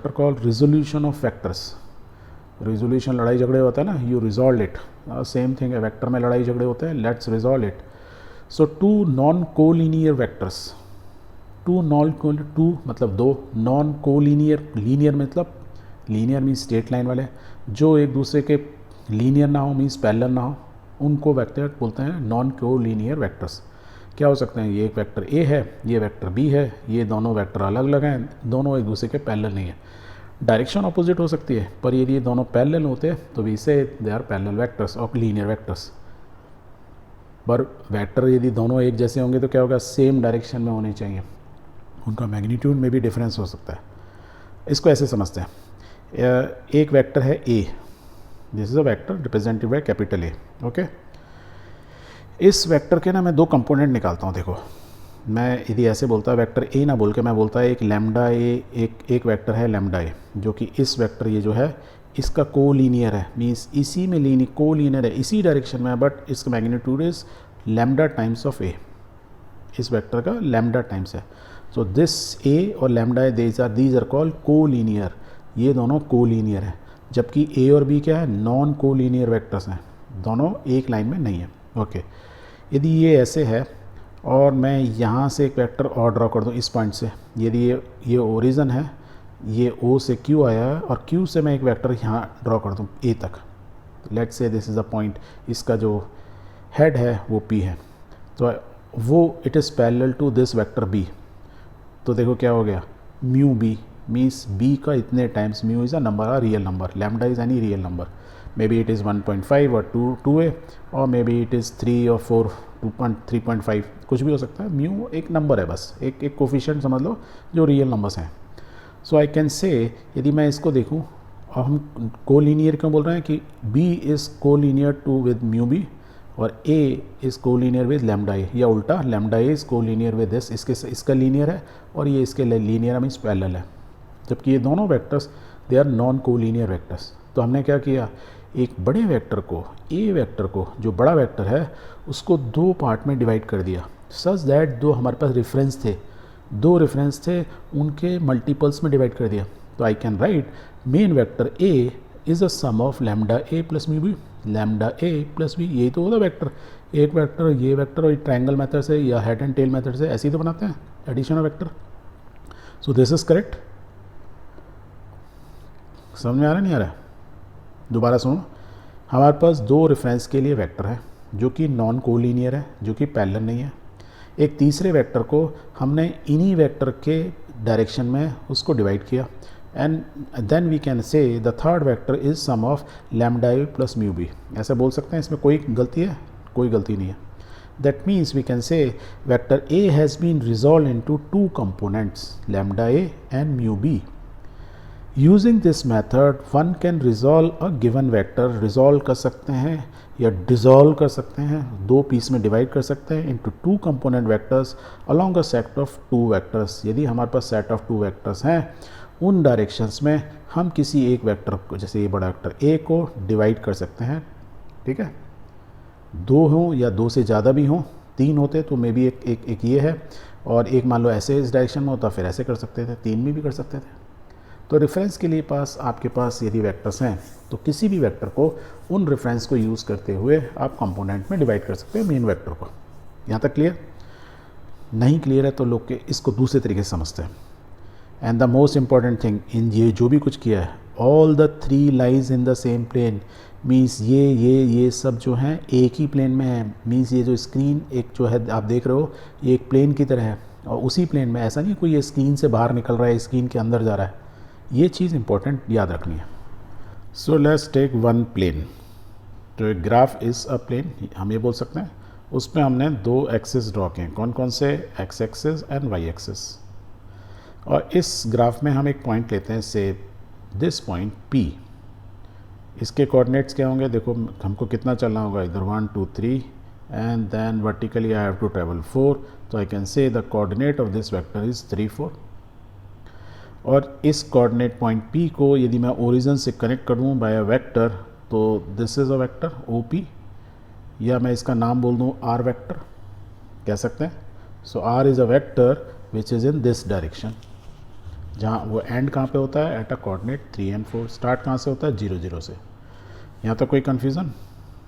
called resolution of vectors. Resolution लड़ाई झगड़े होता है ना, you resolve it. Same thing है, वेक्टर में लड़ाई झगड़े होते हैं, let's resolve it. So two non collinear vectors, two मतलब दो, नॉन कोलिनियर, लीनियर मतलब लीनियर मीन्स स्ट्रेट लाइन वाले, जो एक दूसरे के लीनियर ना हो मीन्स पैरेलल ना हो, उनको वेक्टर बोलते हैं नॉन कोलिनियर वेक्टर्स. क्या हो सकते हैं, ये एक वेक्टर ए है, ये वेक्टर बी है, ये दोनों वेक्टर अलग अलग हैं, दोनों एक दूसरे के पैरेलल नहीं है. डायरेक्शन अपोजिट हो सकती है, पर यदि ये दोनों पैरेलल होते हैं तो वी से दे आर पैरेलल वेक्टर्स और लीनियर वेक्टर्स. पर वेक्टर यदि दोनों एक जैसे होंगे तो क्या होगा, सेम डायरेक्शन में होने चाहिए, उनका मैग्नीट्यूड में भी डिफरेंस हो सकता है. इसको ऐसे समझते हैं, एक वेक्टर है a, this is a vector represented by capital a. Okay, इस वेक्टर के ना मैं दो कंपोनेंट निकालता हूँ. देखो, मैं यदि ऐसे बोलता वेक्टर ए ना बोल के मैं बोलता है एक लैम्डा ए, एक वेक्टर है लैम्डा ए, जो कि इस वेक्टर ये जो है इसका को लीनियर है, मीन्स इसी में को लीनियर है, इसी डायरेक्शन में है, बट इसका magnitude is lambda times of a. इस वेक्टर का लैम्डा टाइम्स है. सो दिस ए और lambda A, these are called collinear. ये दोनों को लीनियर है, जबकि ए और बी क्या है, नॉन को लीनियर वेक्टर्स हैं, दोनों एक लाइन में नहीं है. ओके, यदि ये ऐसे है और मैं यहाँ से एक वेक्टर और ड्रॉ कर दूँ इस पॉइंट से, यदि ये ओरिजिन है, ये ओ से क्यू आया है और क्यू से मैं एक वेक्टर यहाँ ड्रॉ कर दूँ ए तक, let's say this is a point, इसका जो हेड है वो पी है, तो वो it is parallel to this vector B. तो देखो क्या हो गया, म्यू बी मीन्स बी का इतने times, mu is a number, a real number, lambda is any real number, may be it is 1.5 और 2a और मे बी इट इज़ 3 और 4, 3.5, कुछ भी हो सकता है. म्यू एक नंबर है, बस एक कोफिशिएंट समझ लो जो रियल नंबर्स हैं. सो आई कैन से, यदि मैं इसको देखूं, और हम को लीनियर क्यों बोल रहे हैं कि B is collinear to with mu B और A is collinear with lambda A, या उल्टा lambda A is collinear with this, इसका लीनियर है और ये इसके लीनियर मीन्स पैरेलल है, जबकि ये दोनों वेक्टर्स दे आर नॉन को लीनियर वेक्टर्स. तो हमने क्या किया, एक बड़े वेक्टर को, ए वेक्टर को, जो बड़ा वेक्टर है उसको दो पार्ट में डिवाइड कर दिया, सच दैट दो हमारे पास रेफरेंस थे, दो रेफरेंस थे, उनके मल्टीपल्स में डिवाइड कर दिया. तो I can write main vector A is a sum of lambda A plus mu B, lambda A plus B, यही तो होता वेक्टर. एक वेक्टर, ये वेक्टर और ट्रायंगल मेथड से या हेड एंड टेल मेथड से ऐसे ही तो बनाते हैं addition of vector. So this is correct. समझ में आ रहा नहीं आ रहा, दोबारा सुनो. हमारे पास दो रेफरेंस के लिए वेक्टर है जो कि नॉन कोलिनियर है, जो कि पैरेलल नहीं है. एक तीसरे वेक्टर को हमने इन्हीं वेक्टर के डायरेक्शन में उसको डिवाइड किया, and then we can say the third vector is sum of lambda A plus mu B. ऐसा बोल सकते हैं, इसमें कोई गलती है, कोई गलती नहीं है. That means we can say vector A has been resolve into two components, lambda A and mu B. Using this method one can resolve a given vector, resolve कर सकते हैं या डिजॉल्व कर सकते हैं, दो पीस में डिवाइड कर सकते हैं into two component vectors along a set of two vectors. यदि हमारे पास सेट ऑफ टू वेक्टर्स हैं, उन डायरेक्शंस में हम किसी एक वेक्टर को, जैसे ये बड़ा वेक्टर ए को डिवाइड कर सकते हैं. ठीक है, दो हों या दो से ज़्यादा भी हों, तीन होते तो मे बी एक ये है और एक मान लो ऐसे इस डायरेक्शन में होता, फिर ऐसे कर सकते थे, तीन में भी कर सकते थे. तो रेफरेंस के लिए आपके पास यदि वेक्टर्स हैं तो किसी भी वेक्टर को उन रेफरेंस को यूज़ करते हुए आप कंपोनेंट में डिवाइड कर सकते हैं मेन वेक्टर को. यहाँ तक क्लियर? नहीं क्लियर है तो लोग के इसको दूसरे तरीके से समझते हैं. And the most important thing in ये जो भी कुछ किया है, all the three lies in the same plane, means ये सब जो हैं एक ही प्लेन में है. मीन्स ये जो स्क्रीन एक जो है आप देख रहे हो, ये एक प्लेन की तरह है और उसी प्लेन में, ऐसा नहीं कोई ये स्क्रीन से बाहर निकल रहा है, स्क्रीन के अंदर जा रहा है. ये चीज़ इंपॉर्टेंट याद रखनी है. So let's take one plane. तो एक ग्राफ इज़ अ प्लेन, हम ये बोल सकते हैं. उसमें हमने दो एक्सिस ड्रॉ किए, कौन कौन से, X axis and Y axis. और इस ग्राफ में हम एक पॉइंट लेते हैं, से दिस पॉइंट P. इसके कोऑर्डिनेट्स क्या होंगे, देखो हमको कितना चलना होगा, इधर 1 2 3 and then vertically I have to travel 4. तो I can say the coordinate of this vector is 3 4. और इस कोऑर्डिनेट पॉइंट P को यदि मैं ओरिजिन से कनेक्ट कर दूँ बाय अ वेक्टर, तो this is a vector OP, या मैं इसका नाम बोल दूँ R वेक्टर, कह सकते हैं. सो R is a vector which is in this direction. जहाँ वो एंड कहाँ पे होता है, at a coordinate 3 and 4। Start कहाँ से होता है, 0 0 से। यहाँ तक कोई confusion?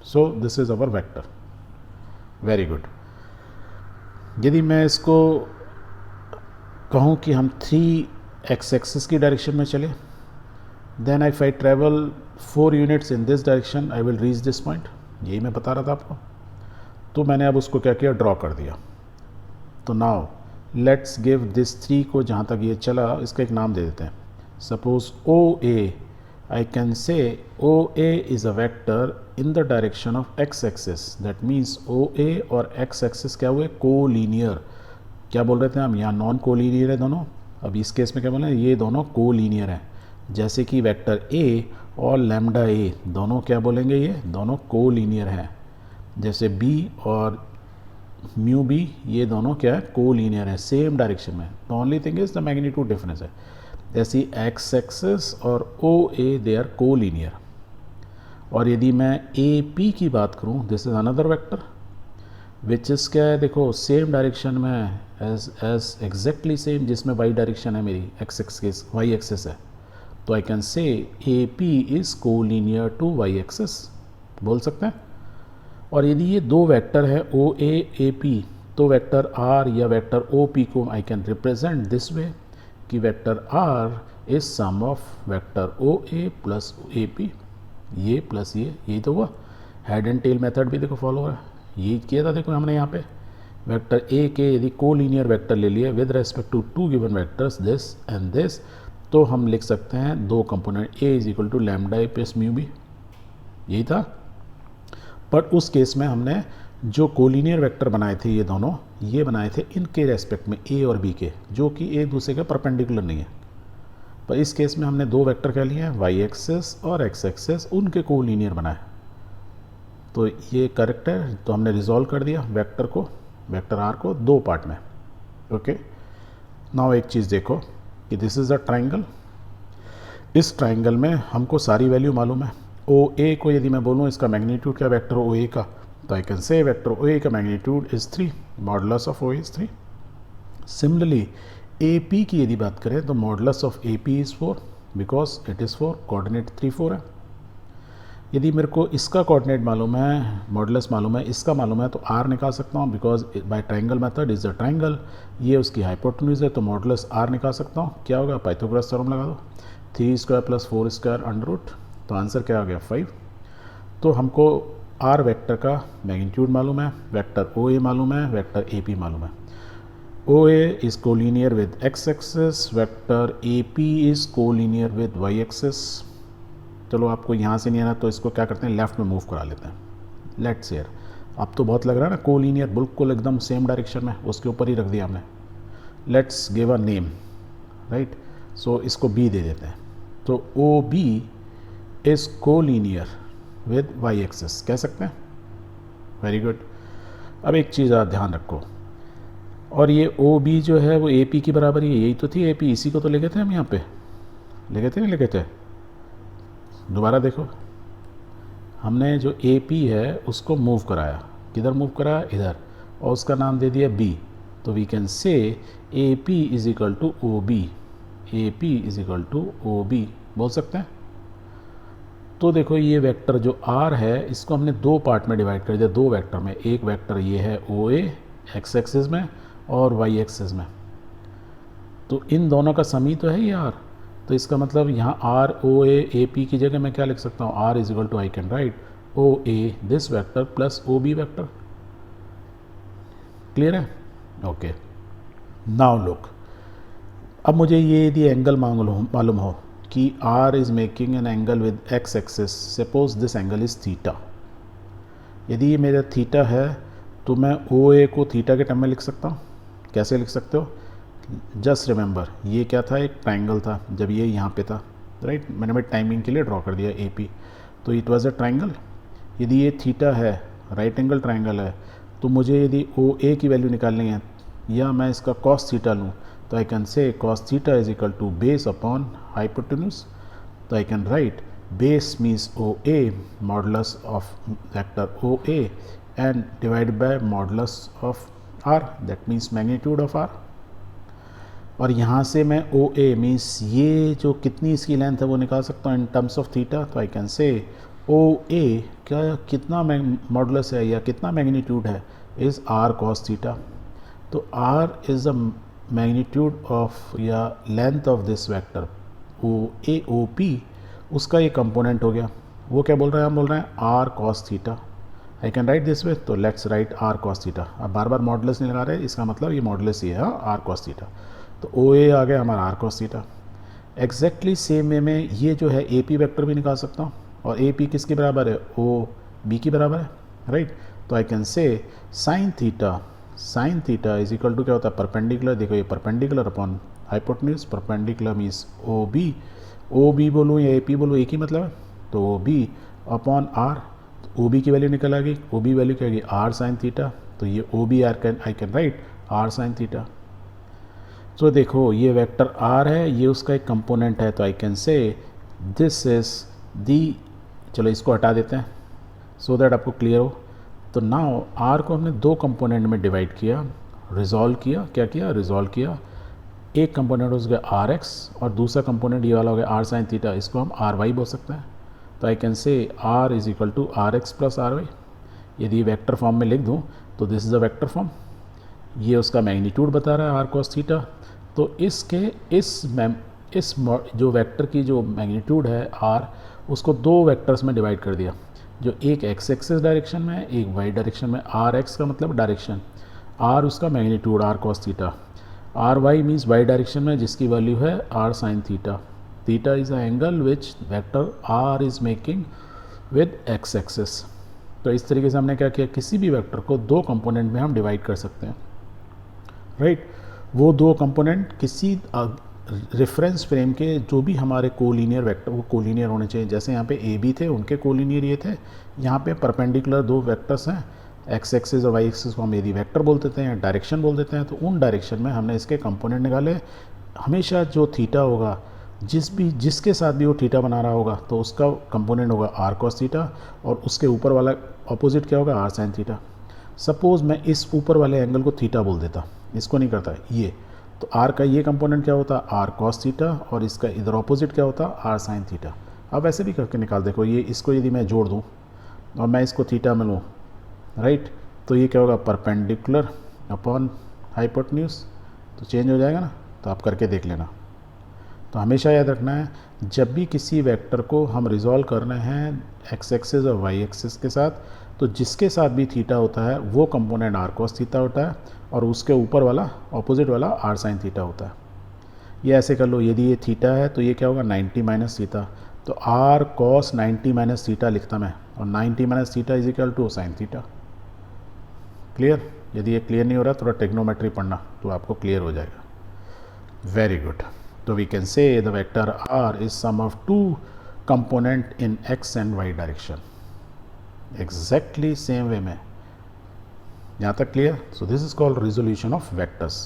So this is our vector. Very good. यदि मैं इसको कहूँ कि हम 3x एक्सिस की डायरेक्शन में चले, then if I travel 4 units in this direction I will reach this point. यही मैं बता रहा था आपको। तो मैंने अब उसको क्या किया, ड्रॉ कर दिया। तो नाउ लेट्स गिव दिस 3 को, जहाँ तक ये चला इसका एक नाम दे देते हैं। Suppose OA, I can say OA is a vector in the direction of x axis। that means OA और x axis क्या हुए, कोलीनियर। क्या बोल रहे थे हम, यहाँ नॉन कोलीनियर है दोनों। अब इस केस में क्या बोल रहे हैं, ये दोनों कोलीनियर हैं। जैसे कि वेक्टर A और लैम्डा A दोनों क्या बोलेंगे, ये दोनों कोलीनियर हैं। जैसे B और म्यू बी, ये दोनों क्या है, कोलीनियर है, सेम डायरेक्शन में। The only thing is the magnitude difference है। जैसे एक्स एक्सिस और OA दे आर कोलीनियर। और यदि मैं AP की बात करूं, this is another vector which is क्या है, देखो सेम डायरेक्शन में एज एग्जैक्टली सेम, जिसमें वाई डायरेक्शन है मेरी, एक्स एक्सिस वाई एक्सिस है। तो I can say AP is collinear to Y axis, बोल सकते हैं। और यदि ये दो वेक्टर है OA AP, तो वेक्टर R या वेक्टर OP को I can represent this way कि vector R is sum of vector OA plus AP। ये प्लस ये, यही तो हुआ। हेड एंड टेल मेथड भी देखो फॉलो हो रहा है। यही किया था देखो हमने यहाँ पे। वेक्टर A के यदि कोलीनियर वेक्टर ले लिए with respect to 2 given vectors this and this, तो हम लिख सकते हैं दो component A is equal to lambda A plus mu B. यही था। पर उस केस में हमने जो कोलिनियर वेक्टर बनाए थे, ये दोनों ये बनाए थे इनके रेस्पेक्ट में A और B के, जो कि एक दूसरे के परपेंडिकुलर नहीं है। पर इस केस में हमने दो वेक्टर क्या लिए हैं, वाई एक्सेस और एक्स एक्सेस, उनके कोलिनियर बनाए। तो ये करेक्ट है। तो हमने रिजॉल्व कर दिया वेक्टर को, वेक्टर R को दो पार्ट में। ओके, नाउ एक चीज़ देखो कि दिस इज़ अ ट्राइंगल। इस ट्राइंगल में हमको सारी वैल्यू मालूम है। OA को यदि मैं बोलूँ इसका मैग्नीट्यूड क्या, वेक्टर OA का, तो I can say vector OA का magnitude is 3, modulus of OA is 3। Similarly AP की यदि बात करें तो modulus of AP is 4 because it is 4, coordinate 3 4 है। यदि मेरे को इसका कोऑर्डिनेट मालूम है, मॉडुलस मालूम है, इसका मालूम है, तो R निकाल सकता हूँ because by triangle method is a triangle. ये उसकी हाइपोटेन्यूज है, तो मॉडुलस R निकाल सकता हूँ। क्या होगा, पाइथागोरस थ्योरम लगा दो, 3 square plus 4 square under root, तो आंसर क्या आ गया 5। तो हमको R वेक्टर का मैग्नीट्यूड मालूम है, वेक्टर OA मालूम है, वेक्टर AP मालूम है। OA is collinear with x axis, vector AP is collinear with y axis. चलो आपको यहाँ से नहीं आना तो इसको क्या करते हैं, लेफ्ट में मूव करा लेते हैं। लेट्स हियर, अब तो बहुत लग रहा है ना कोलिनियर, बिल्कुल एकदम सेम डायरेक्शन में, उसके ऊपर ही रख दिया हमने। Let's give a name, right. So इसको B दे देते हैं। तो OB is collinear with y axis, कह सकते हैं। Very good. अब एक चीज़ आप ध्यान रखो, और ये OB जो है वो AP की बराबर ही है। यही तो थी AP, इसी को तो लिखे थे हम यहाँ पे, लिखे थे नहीं लिखे थे। दोबारा देखो, हमने जो AP है उसको मूव कराया, किधर मूव कराया, इधर, और उसका नाम दे दिया B। तो we can say AP is equal to OB, AP is equal to OB बोल सकते हैं। तो देखो ये वेक्टर जो R है इसको हमने दो पार्ट में डिवाइड कर दिया, दो वेक्टर में। एक वेक्टर ये है OA एक्स एक्सिस में और y एक्सिस में, तो इन दोनों का समी तो है ये R। तो इसका मतलब यहाँ R OA AP की जगह मैं क्या लिख सकता हूँ, R is equal to I can write OA this vector plus OB vector. Clear है? ओके, नाउ लुक, अब मुझे ये यदि एंगल मालूम हो कि R is making an angle with x axis, suppose this angle is theta. यदि ये मेरा थीटा है तो मैं OA को थीटा के टर्म में लिख सकता हूँ। कैसे लिख सकते हो, जस्ट रिमेंबर ये क्या था, एक ट्राइंगल था जब ये यहाँ पे था, राइट। मैंने टाइमिंग के लिए ड्रॉ कर दिया AP, तो इट वाज अ ट्राइंगल। यदि ये थीटा है, राइट एंगल ट्राइंगल है, तो मुझे यदि OA की वैल्यू निकालनी है या मैं इसका कॉस थीटा लूँ, तो I can say cos theta is equal to base upon hypotenuse. तो I can write base means OA modulus of vector OA and divided by modulus of R, that means magnitude of R. और यहाँ से मैं ओ ए means ये जो कितनी इसकी length है वो निकाल सकता हूँ इन टर्म्स ऑफ थीटा। तो आई कैन से ओ ए क्या कितना मॉडुलस है या कितना मैग्नीट्यूड है इज़ आर कॉस थीटा। तो r is the magnitude of या length of this vector O A O P, उसका ये कंपोनेंट हो गया। वो क्या बोल रहे हैं, हम बोल रहे हैं R cos theta. I can write this way, तो let's write R cos theta. अब बार बार मॉडुलस नहीं लगा रहे, इसका मतलब ये मॉडुलस ही है आर कॉस थीटा। तो ओ ए आ गया हमारा R cos theta. Exactly same way में ये जो है ए पी वैक्टर भी निकाल सकता हूँ, और ए पी किसके बराबर है, ओ बी की बराबर है, राइट। तो I can say sine theta is equal to क्या होता है, परपेंडिकुलर। देखो ये perpendicular upon hypotenuse, perpendicular means O B बोलूँ या ए पी बोलूँ, एक ही मतलब है। तो O B upon R, O B की वैल्यू निकल आ गई, ओ बी वैल्यू क्या होगी आर साइन थीटा। तो ये O B I can write R sine theta. तो देखो ये वेक्टर आर है, ये उसका एक कंपोनेंट है। तो आई कैन से दिस इज दी, चलो इसको हटा देते हैं सो दैट आपको क्लियर हो। तो नाउ आर को हमने दो कंपोनेंट में डिवाइड किया, रिजॉल्व किया, क्या किया रिजॉल्व किया। एक कंपोनेंट हो गया आर एक्स और दूसरा कंपोनेंट ये वाला हो गया आर साइन थीटा, इसको हम आर वाई बोल सकते हैं। तो I can say R is equal to R X plus R Y. यदि वेक्टर फॉर्म में लिख दूँ तो this is a vector form, ये उसका मैग्नीट्यूड बता रहा है आर कॉस थीटा। तो इस जो वेक्टर की जो मैग्नीट्यूड है आर, उसको दो वेक्टर्स में डिवाइड कर दिया, जो एक एक्स एक्सिस डायरेक्शन में है, एक वाई डायरेक्शन में। आर एक्स का मतलब डायरेक्शन, आर उसका magnitude R cos theta, R Y means Y direction में, जिसकी वैल्यू है R sine theta. Theta is a angle which vector R is making with X axis. तो इस तरीके से हमने क्या किया, किसी भी वेक्टर को दो कंपोनेंट में हम डिवाइड कर सकते हैं, राइट। वो दो कंपोनेंट किसी रेफरेंस फ्रेम के जो भी हमारे कोलिनियर वेक्टर, वो कोलिनियर होने चाहिए। जैसे यहाँ पे ए बी थे, उनके कोलिनियर ये थे। यहाँ पे परपेंडिकुलर दो वेक्टर्स हैं, एक्स एक्सिस और वाई एक्सिस को हम यदि वेक्टर बोल देते हैं, डायरेक्शन बोल देते हैं। तो उन डायरेक्शन में हमने इसके कंपोनेंट निकाले। हमेशा जो थीटा होगा, जिसके साथ भी वो थीटा बना रहा होगा, तो उसका कंपोनेंट होगा आर कॉस थीटा, और उसके ऊपर वाला ऑपोजिट क्या होगा, आर साइन थीटा। सपोज मैं इस ऊपर वाले एंगल को थीटा बोल देता, इसको नहीं करता ये, तो आर का ये कंपोनेंट क्या होता, आर कॉस थीटा, और इसका इधर ऑपोजिट क्या होता, आर साइन थीटा। अब ऐसे भी करके निकाल, देखो ये इसको यदि मैं जोड़ दूँ और मैं इसको थीटा में लूँ, राइट, तो ये क्या होगा, परपेंडिकुलर अपॉन हाइपोटेन्यूज, तो चेंज हो जाएगा ना। तो आप करके देख लेना। तो हमेशा याद रखना है, जब भी किसी वेक्टर को हम रिजॉल्व कर रहे हैं एक्स एक्सिस और वाई एक्सिस के साथ, तो जिसके साथ भी थीटा होता है वो कंपोनेंट आर कॉस थीटा होता है, और उसके ऊपर वाला ऑपोजिट वाला आर साइन थीटा होता है। ये ऐसे कर लो, यदि ये थीटा है तो ये क्या होगा 90 माइनस थीटा, तो आर कॉस 90 माइनस थीटा लिखता मैं, और 90 minus theta is equal to sine theta. Clear? यदि ये क्लियर नहीं हो रहा, थोड़ा टेक्नोमेट्री पढ़ना तो आपको क्लियर हो जाएगा। Very good. तो we can say the vector R is sum of two component in X and Y direction. Exactly same way में, यहाँ तक clear? So this is called resolution of vectors.